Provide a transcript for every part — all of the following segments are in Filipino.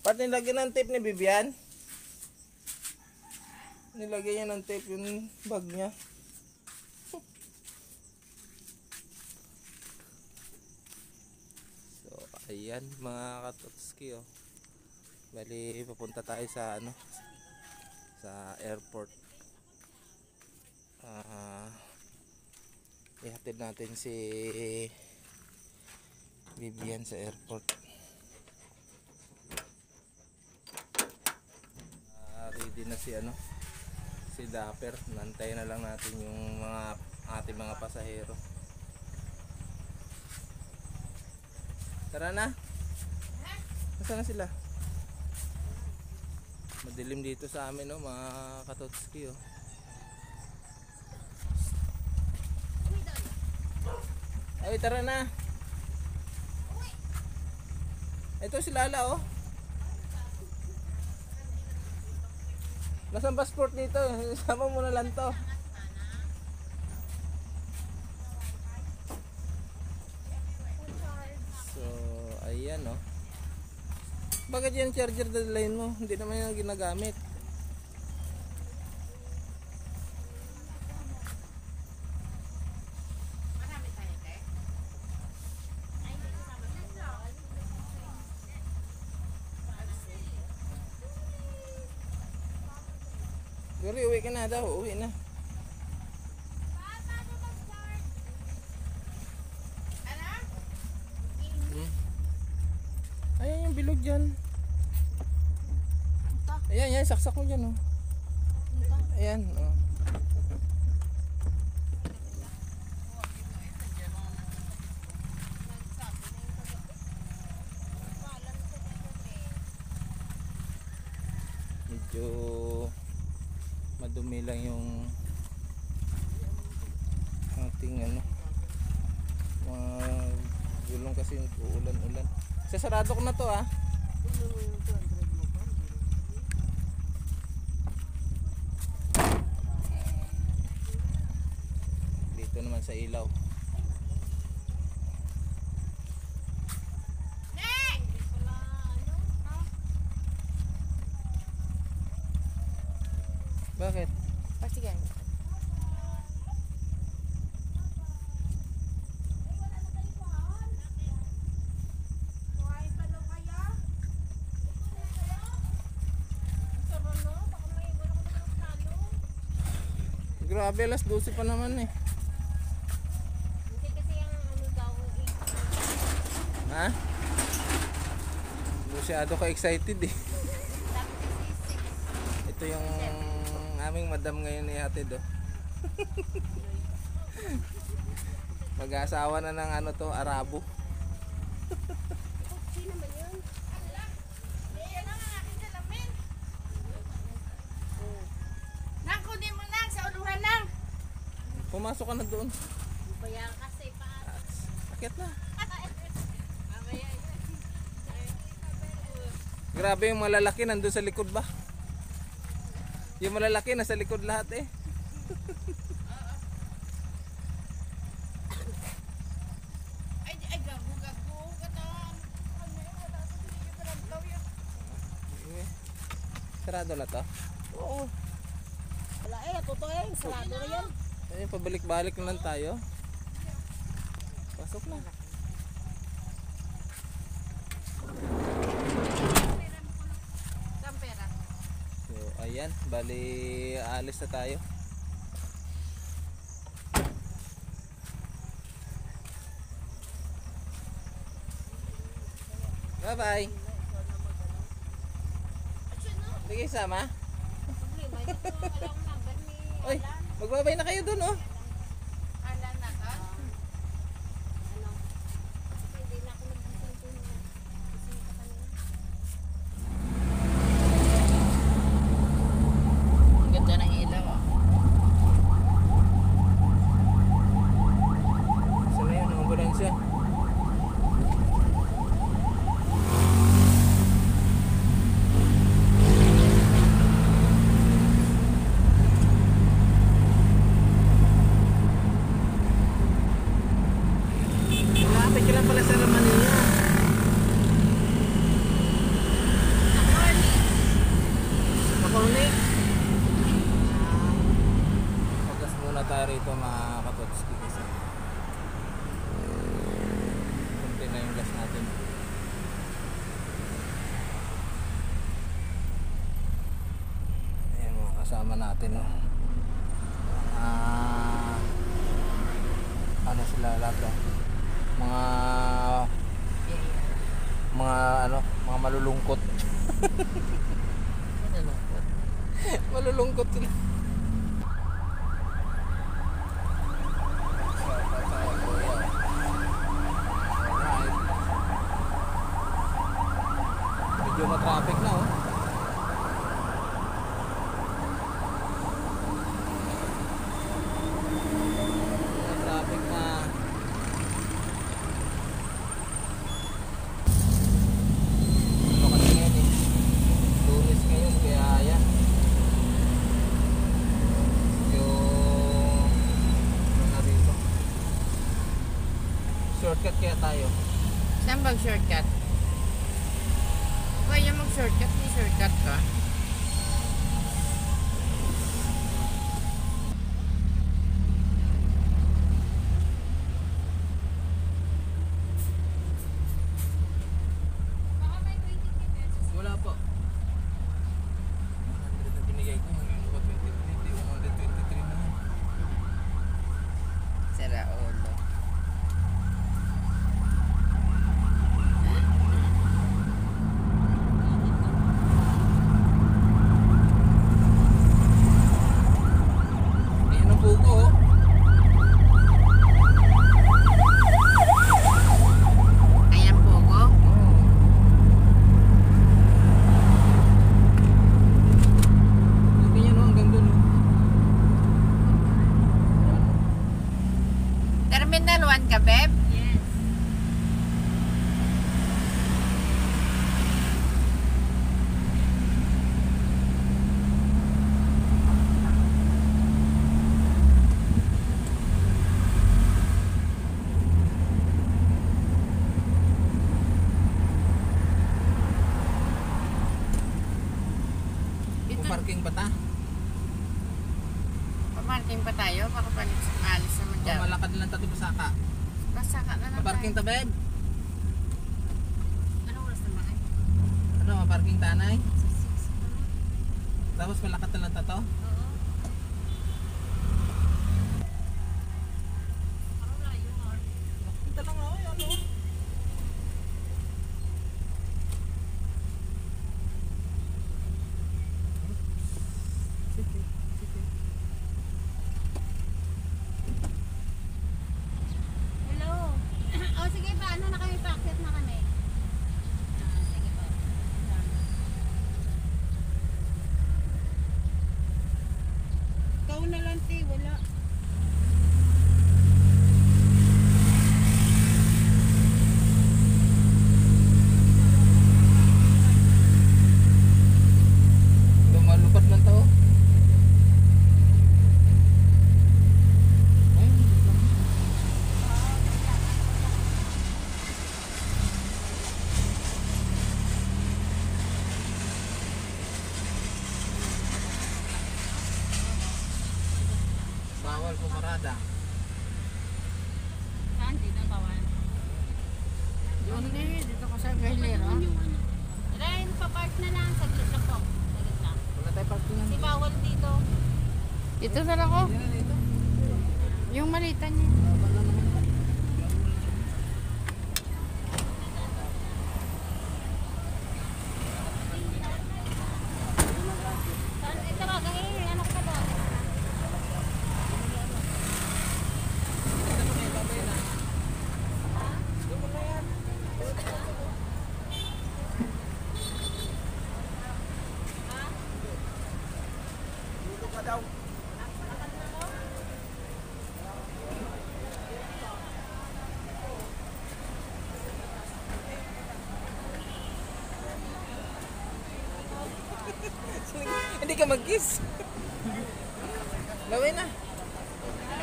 Part nilagyan ng tape ni Bibian. Nilagyan niya ng tape yung bag niya. So, ayan mga katotski, oh. Bali, papunta tayo sa ano, sa airport. Ihatid natin si Bibian sa airport. Ready na si ano, si Dapper. Nantayin na lang natin yung mga ating mga pasahero. Tara na. Nasaan na sila? Madilim dito sa amin, no, mga katotski, oh. Ay, tara na. Ito si Lala, oh. Nasaan passport dito? Sama mo na lang to. So, ayan, oh. Bakit yan charger dadalhin mo? Hindi naman yan ginagamit. Gary, uwi ka na daw. Uwi na. Ayan yung bilog dyan. Ayan, yan. Saksak mo dyan, oh. Ayan, oh. Medyo madumi lang yung ating ano, mga gulong kasi ulan-ulan. Sasarado ko na to, ah. Dito naman sa ilaw. Bakit? Pasigan. Grabe, alas 12 pa naman eh. Hindi kasi yung ano daw Ha? Masyado ka excited eh. Ito yung aming madam ngayon ni Hatid, oh. Mag-aasawa na ng ano to, Arabo. sino man yun? Yan ang aking salamin. Nang kunin mo lang sa uluhan lang. Pumasok ka na doon. Bayan kasi pa. Akit na. Mamaya yan. Grabe yung malalaki nandun sa likod ba? Yung malalaki nasa likod lahat eh. Ay, gago-gago. Sarado na to? Oo. Wala eh, totoo eh. Sarado na yan. Ayun, pabalik-balik na lang tayo. Pasok na. Kampera. So, ayan, bali aalis na tayo. Bye-bye. Sige, sama. Oy, magbabay na kayo dun, oh. Alan na ka? Ano? Hindi na ako nag-isang po nila. Gising ka kanina. Ang ganda ng ilaw, ah. Saan na yun, ang ambulansya? rito mga katotski kasi kunti na yung gas natin. Ayan mga kasama natin, no? Ano sila lahat, no? Mga malulungkot. Malulungkot sila. Medyo ma-traffic na, oh. Ma-traffic na. Ano kasi ngayon, eh. Lunes ngayon, kaya yan. Yung ano na rito. Shortcut kaya tayo. Saan bang shortcut? Kaya mag-shortcut, may shortcut ka. Wala po. 100 na binigay ko. Ngayon ko 23. 123 na. Sira ulo. Ayun ang pugo, oh. Ayan pogo. Ganyan, oh, hanggang dun, oh. Terminal 1 ka, Beb? Yes. Parking ba ta? Pamarking pa tayo, baka alis naman O dyan. malakad lang tato Basaka. Basta ka na lang Maparking tayo. ta, babe? Anong oras naman ay? Ano, maparking tanay? 6. Tapos malakad na lang tato? Oo. Ano na yun? Punta lang, oh, yun, oh. Hello. O sige pa, ano na kami, pa-accept na kami. Sige po. Ikaw na lang, te, wala. Lumalupad lang to. Ayun, lang. Bawal pumarada. Saan? Dito, bawal. Hindi, dito ko sa Gailero. Ren, pa-park na lang. Saglit lang po. Saglit lang. Wala tayo parkingan. Kasi bawal dito. Dito na lang ako. Yan, dito. Yung malita niya. Wala naman. Saan? Ito ba? Ganyan, anak ka doon. Hindi ka mag-kiss. Gawin na.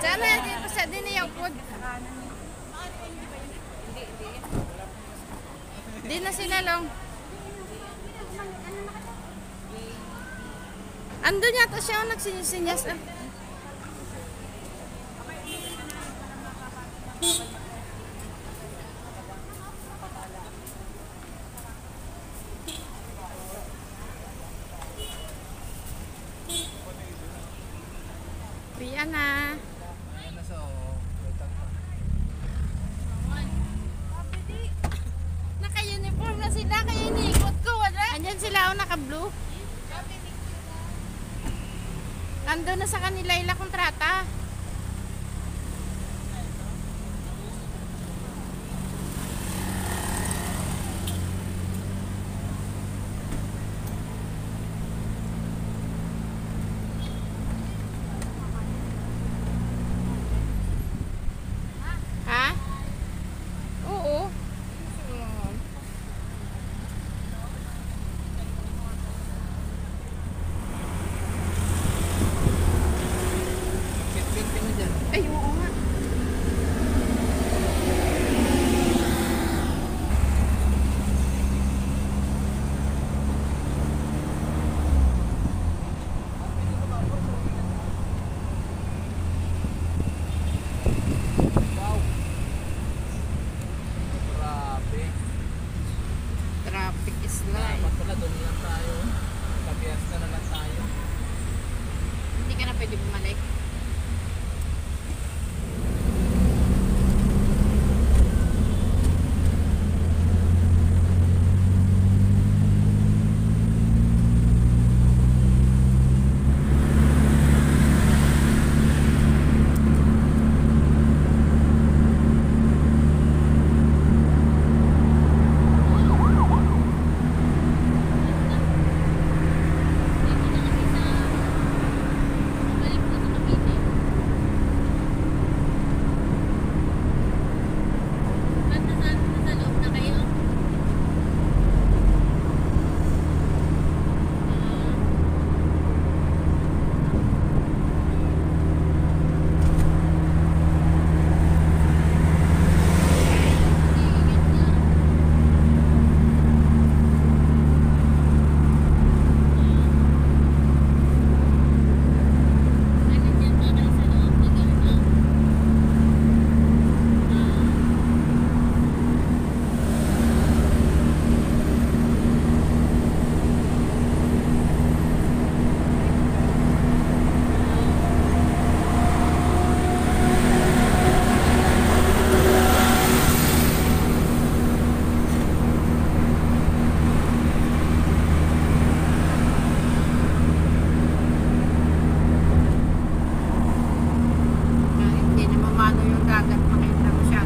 Sana, dito sa din yung food. Di na sila long. Andun yata siya ang nagsisinyas. na. Ayan na sa utang pa. Naka-uniform na sila, kaya iniikot ko, wala. Andyan sila, oh, naka-blue. Nandun na sa kanila ila kontrata. Ha? Oo. Bit-bit ka na dyan. Ay, oo nga. Wow. Grabe. Traffic is life. Dapat pala doon lang tayo. Kabiasta na lang tayo. Hindi ka na pwede bumalik. Balik po sa Cavite. Ba't nasa loob na kayo? Ano dyan ba kayo sa loob na gano'n? Kahit hindi na mamano yung dagat, makita mo siya.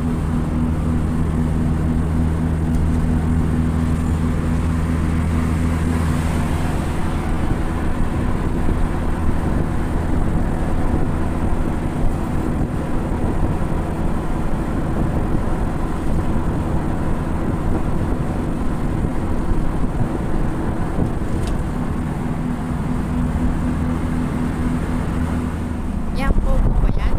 Yan po ba yan?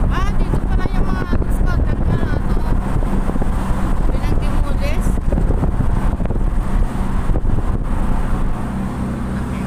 Ah, dito pala yung mga squatter na ano. Pinag-demolis. Okay.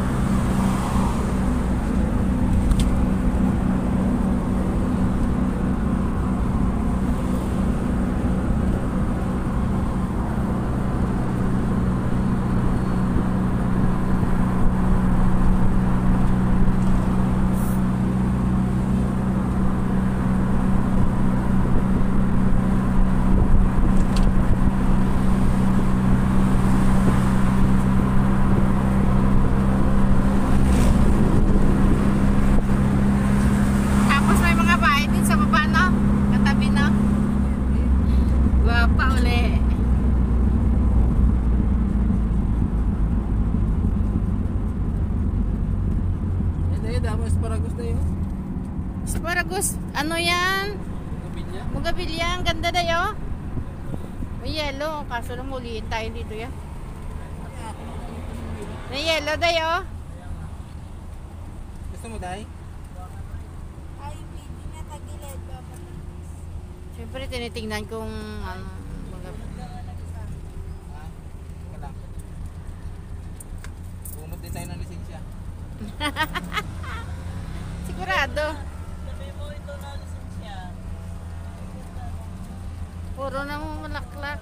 Tapos may mga bahay din sa baba, no? Katabi, no? Guwapa uli. Yan na yun, damo asparagus na yun. Asparagus, ano yan? Gabilya. Mugabilya, ang ganda dayo. May yellow, kaso lang muliin tayo dito yan. May yellow dayo. Gusto mo, Day? Ay, pwede na tagilid ba? Siyempre tinitingnan kung ano, mugabilya. Ha? Teka lang. Bumot din tayo ng lisensya. Sigurado. Puro na mo malaklak.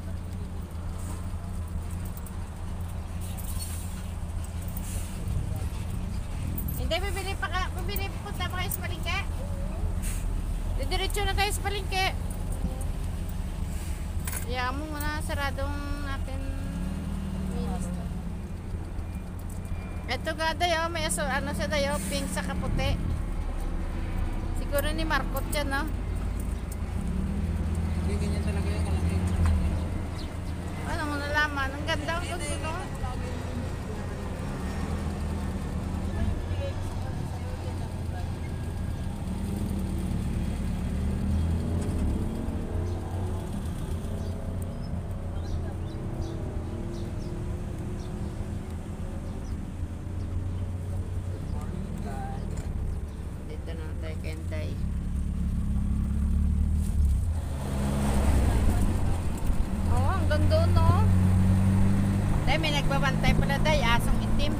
Hindi, bibili pa ka. pinipunta mo kayo sa palengke? Didiretso na kayo sa palengke. Hayaan mo muna, saradong natin minister. Ito ga dayo, may ano siya dayo, pink sa kaputi. Siguro ni Marcot yan, no? Hindi ganyan talaga yung kalaki. Ano mo nalaman? Ang ganda ang gusto ko. Dito na tayo kentay. Oo, hanggang doon, no? Tay, may nagbabantay pala, tay. Asong itim.